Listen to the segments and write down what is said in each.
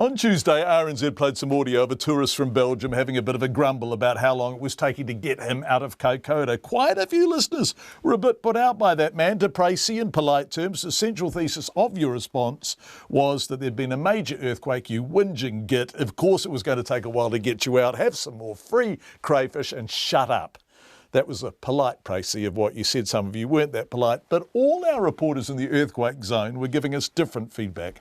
On Tuesday, RNZ played some audio of a tourist from Belgium having a bit of a grumble about how long it was taking to get him out of Kokoda. Quite a few listeners were a bit put out by that man. To praise in polite terms, the central thesis of your response was that there'd been a major earthquake, you whinging git. Of course it was going to take a while to get you out. Have some more free crayfish and shut up. That was a polite précis of what you said. Some of you weren't that polite, but all our reporters in the earthquake zone were giving us different feedback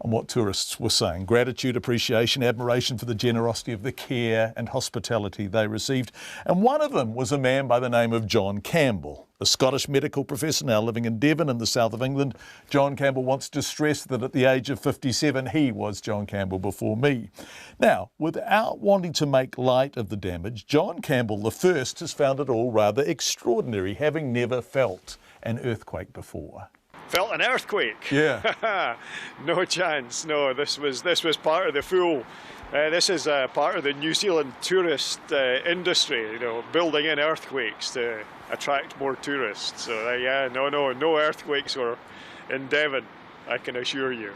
on what tourists were saying. Gratitude, appreciation, admiration for the generosity of the care and hospitality they received. And one of them was a man by the name of John Campbell, a Scottish medical professor now living in Devon in the south of England. John Campbell wants to stress that at the age of 57, he was John Campbell before me. Now, without wanting to make light of the damage, John Campbell the first has found it all rather extraordinary, having never felt an earthquake before. Felt an earthquake? Yeah. No chance. No, this was part of the full. This is part of the New Zealand tourist industry. You know, building in earthquakes to attract more tourists. So yeah, no earthquakes were in Devon, I can assure you.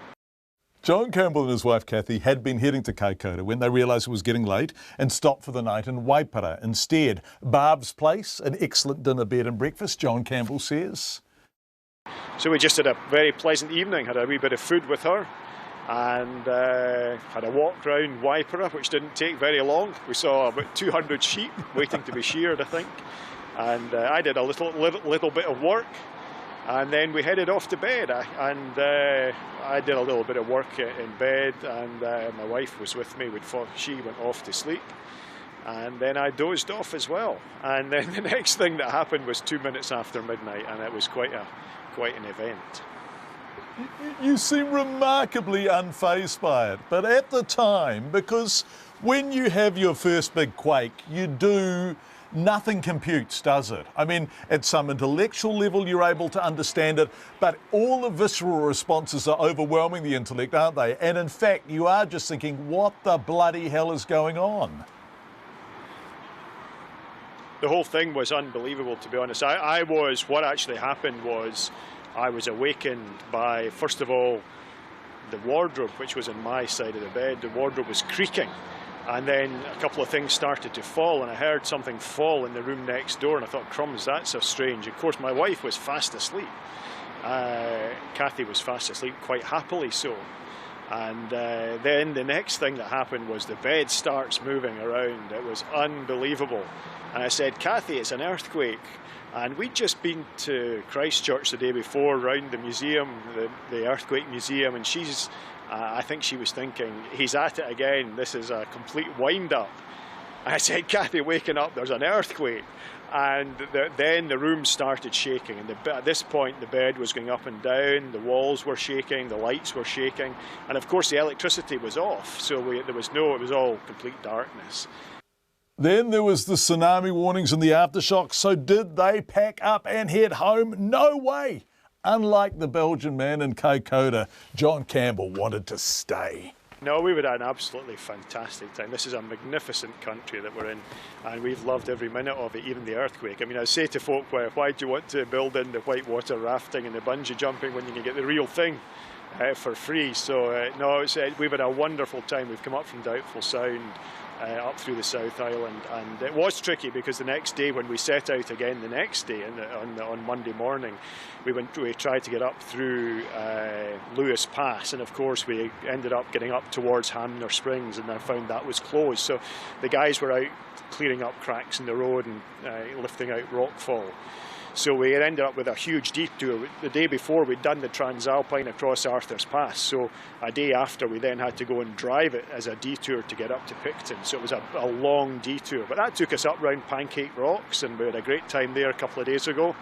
John Campbell and his wife Kathy had been heading to Kokoda when they realised it was getting late and stopped for the night in Waipara instead. Barb's Place, an excellent dinner, bed and breakfast, John Campbell says. So we just had a very pleasant evening, had a wee bit of food with her and had a walk round Waipara, which didn't take very long. We saw about 200 sheep waiting to be sheared, I think. And I did a little bit of work and then we headed off to bed. I did a little bit of work in bed and my wife was with me. She went off to sleep. And then I dozed off as well. And then the next thing that happened was 2 minutes after midnight, and it was quite an event. You seem remarkably unfazed by it, but at the time, because when you have your first big quake, nothing computes, does it? I mean, at some intellectual level, you're able to understand it, but all the visceral responses are overwhelming the intellect, aren't they? And in fact, you are just thinking, what the bloody hell is going on? The whole thing was unbelievable, to be honest. What actually happened was I was awakened by, first of all, the wardrobe, which was on my side of the bed. The wardrobe was creaking. And then a couple of things started to fall, and I heard something fall in the room next door, and I thought, crumbs, that's so strange. Of course, my wife was fast asleep. Kathy was fast asleep, quite happily so. And then the next thing that happened was the bed starts moving around. It was unbelievable. And I said, Kathy, it's an earthquake. And we'd just been to Christchurch the day before, round the museum, the earthquake museum, and I think she was thinking, he's at it again, this is a complete wind-up. And I said, Kathy, waking up, there's an earthquake. And then the room started shaking, and at this point the bed was going up and down, the walls were shaking, the lights were shaking, and of course the electricity was off, so it was all complete darkness. Then there was the tsunami warnings and the aftershocks, so did they pack up and head home? No way! Unlike the Belgian man in Kokoda, John Campbell wanted to stay. No, we would have an absolutely fantastic time. This is a magnificent country that we're in, and we've loved every minute of it, even the earthquake. I mean, I say to folk, why do you want to build in the whitewater rafting and the bungee jumping when you can get the real thing for free? So, no, we've had a wonderful time. We've come up from Doubtful Sound, up through the South Island, and it was tricky because the next day when we set out again the next day on Monday morning, we tried to get up through Lewis Pass, and of course we ended up getting up towards Hamner Springs, and I found that was closed. So the guys were out clearing up cracks in the road and lifting out rockfall. So we ended up with a huge detour. The day before we'd done the Transalpine across Arthur's Pass, so a day after we then had to go and drive it as a detour to get up to Picton. So it was a long detour, but that took us up round Pancake Rocks, and we had a great time there a couple of days ago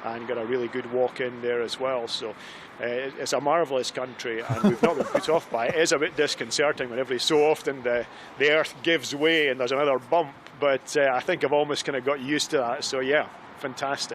and got a really good walk in there as well. So it's a marvellous country, and we've not been put off by it. It is a bit disconcerting when every so often the earth gives way and there's another bump, but I think I've almost kind of got used to that. So yeah, fantastic.